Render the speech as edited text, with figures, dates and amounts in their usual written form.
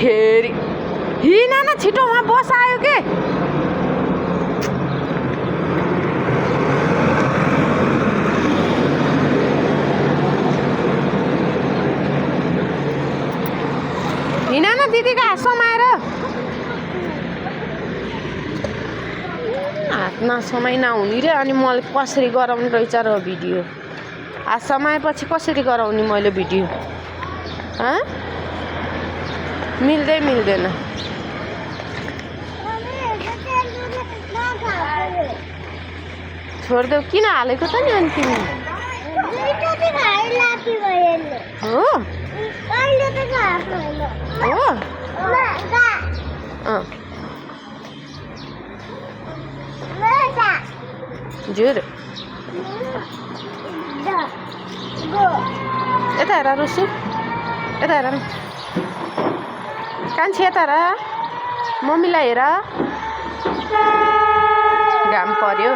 फेरि हिँड न छिटो, उहाँ बस आयो के। हिँड न दिदीको हात समाएर। हात नसमाइ नहुने रे। अनि मैले कसरी गराउने रहेछ र भिडियो। हात समाएपछि कसरी गराउने मैले भिडियो? मिल्दैन। छोडिदेऊ। किन हालेको त नि अनि तिमी? हो जुर यता हेर रुसु, यता हेर न कान्छी, यता हेर मम्मीलाई हेर। घाम पर्यो।